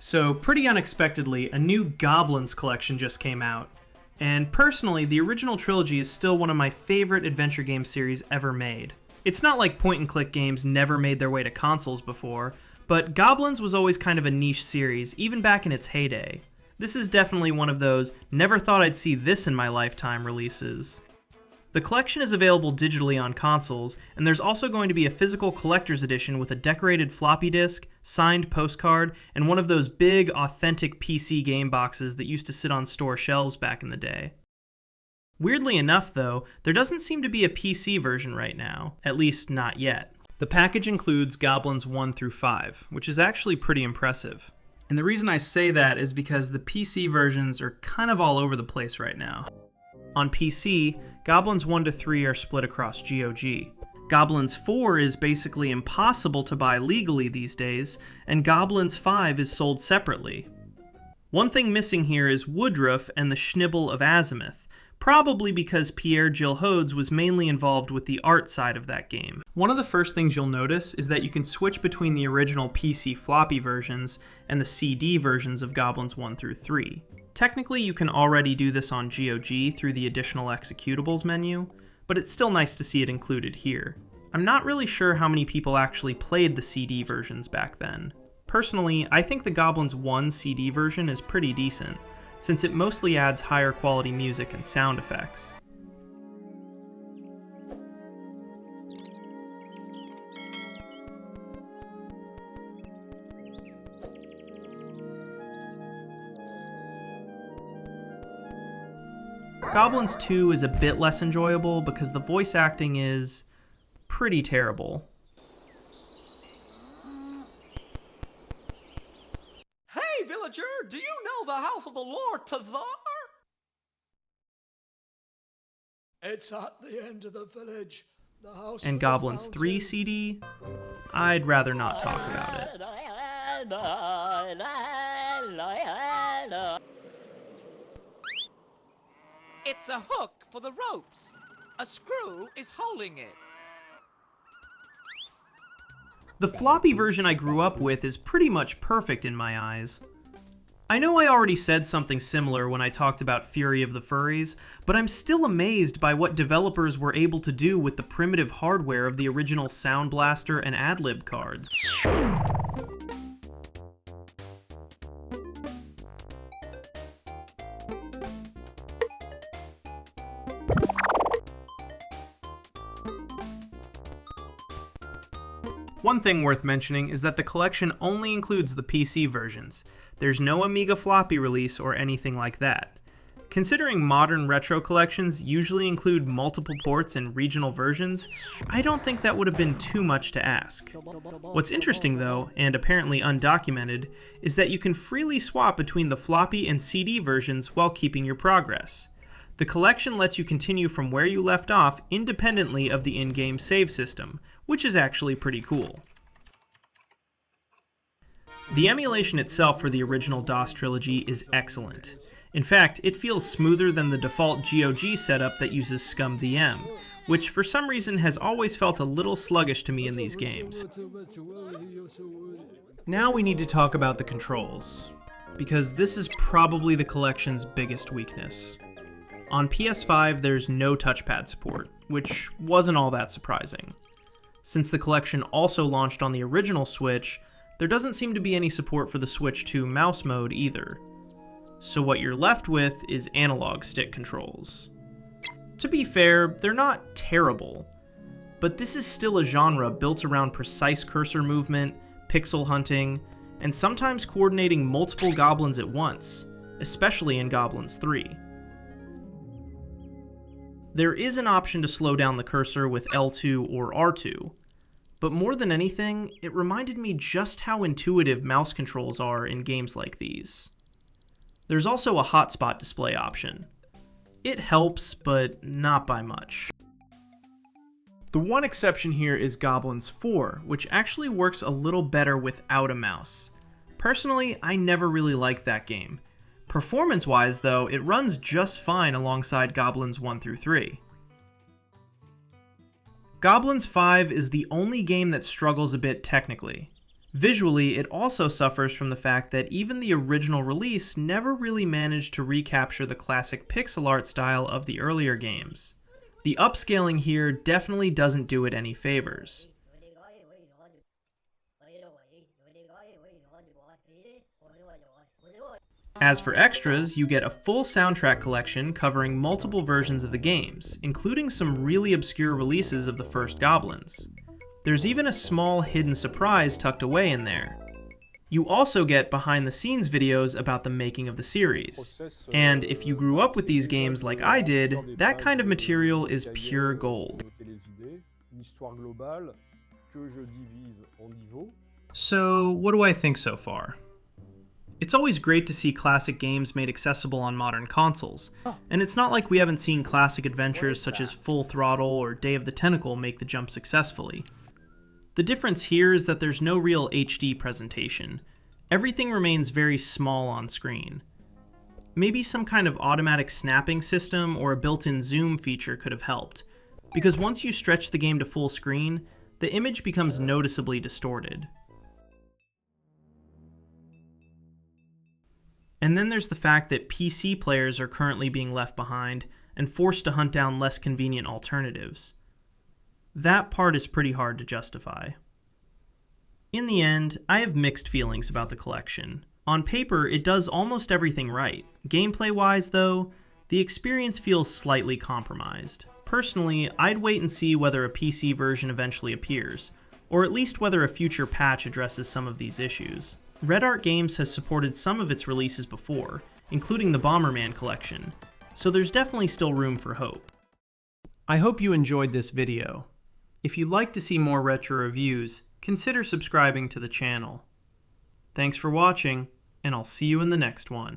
So, pretty unexpectedly, a new Gobliiins Collection just came out. And personally, the original trilogy is still one of my favorite adventure game series ever made. It's not like point-and-click games never made their way to consoles before, but Gobliiins was always kind of a niche series, even back in its heyday. This is definitely one of those never thought I'd see this in my lifetime releases. The collection is available digitally on consoles, and there's also going to be a physical collector's edition with a decorated floppy disk, signed postcard, and one of those big, authentic PC game boxes that used to sit on store shelves back in the day. Weirdly enough, though, there doesn't seem to be a PC version right now, at least not yet. The package includes Gobliiins 1 through 5, which is actually pretty impressive. And the reason I say that is because the PC versions are kind of all over the place right now. On PC, Gobliiins 1 to 3 are split across GOG. Gobliiins 4 is basically impossible to buy legally these days, and Gobliiins 5 is sold separately. One thing missing here is Woodruff and the Schnibble of Azimuth, probably because Pierre Gilles Hodes was mainly involved with the art side of that game. One of the first things you'll notice is that you can switch between the original PC floppy versions and the CD versions of Gobliiins 1 through 3. Technically, you can already do this on GOG through the additional executables menu, but it's still nice to see it included here. I'm not really sure how many people actually played the CD versions back then. Personally, I think the Gobliiins 1 CD version is pretty decent, since it mostly adds higher quality music and sound effects. Gobliiins 2 is a bit less enjoyable because the voice acting is pretty terrible. Hey, villager, do you know the house of the Lord Tazar? It's at the end of the village. The house And Gobliiins 3 CD, I'd rather not talk about it. It's a hook for the ropes. A screw is holding it. The floppy version I grew up with is pretty much perfect in my eyes. I know I already said something similar when I talked about Fury of the Furries, but I'm still amazed by what developers were able to do with the primitive hardware of the original Sound Blaster and Adlib cards. One thing worth mentioning is that the collection only includes the PC versions. There's no Amiga floppy release or anything like that. Considering modern retro collections usually include multiple ports and regional versions, I don't think that would have been too much to ask. What's interesting though, and apparently undocumented, is that you can freely swap between the floppy and CD versions while keeping your progress. The collection lets you continue from where you left off independently of the in-game save system, which is actually pretty cool. The emulation itself for the original DOS trilogy is excellent. In fact, it feels smoother than the default GOG setup that uses ScumVM, which for some reason has always felt a little sluggish to me in these games. Now we need to talk about the controls, because this is probably the collection's biggest weakness. On PS5, there's no touchpad support, which wasn't all that surprising. Since the collection also launched on the original Switch, there doesn't seem to be any support for the Switch 2 mouse mode either. So what you're left with is analog stick controls. To be fair, they're not terrible, but this is still a genre built around precise cursor movement, pixel hunting, and sometimes coordinating multiple goblins at once, especially in Gobliiins 3. There is an option to slow down the cursor with L2 or R2, but more than anything, it reminded me just how intuitive mouse controls are in games like these. There's also a hotspot display option. It helps, but not by much. The one exception here is Gobliiins 4, which actually works a little better without a mouse. Personally, I never really liked that game. Performance-wise, though, it runs just fine alongside Gobliiins 1 through 3. Gobliiins 5 is the only game that struggles a bit technically. Visually, it also suffers from the fact that even the original release never really managed to recapture the classic pixel art style of the earlier games. The upscaling here definitely doesn't do it any favors. As for extras, you get a full soundtrack collection covering multiple versions of the games, including some really obscure releases of the first Gobliins. There's even a small hidden surprise tucked away in there. You also get behind-the-scenes videos about the making of the series. And if you grew up with these games like I did, that kind of material is pure gold. So, what do I think so far? It's always great to see classic games made accessible on modern consoles, and it's not like we haven't seen classic adventures such as Full Throttle or Day of the Tentacle make the jump successfully. The difference here is that there's no real HD presentation. Everything remains very small on screen. Maybe some kind of automatic snapping system or a built-in zoom feature could have helped, because once you stretch the game to full screen, the image becomes noticeably distorted. And then there's the fact that PC players are currently being left behind and forced to hunt down less convenient alternatives. That part is pretty hard to justify. In the end, I have mixed feelings about the collection. On paper, it does almost everything right. Gameplay-wise, though, the experience feels slightly compromised. Personally, I'd wait and see whether a PC version eventually appears, or at least whether a future patch addresses some of these issues. Red Art Games has supported some of its releases before, including the Bomberman Collection, so there's definitely still room for hope. I hope you enjoyed this video. If you'd like to see more retro reviews, consider subscribing to the channel. Thanks for watching, and I'll see you in the next one.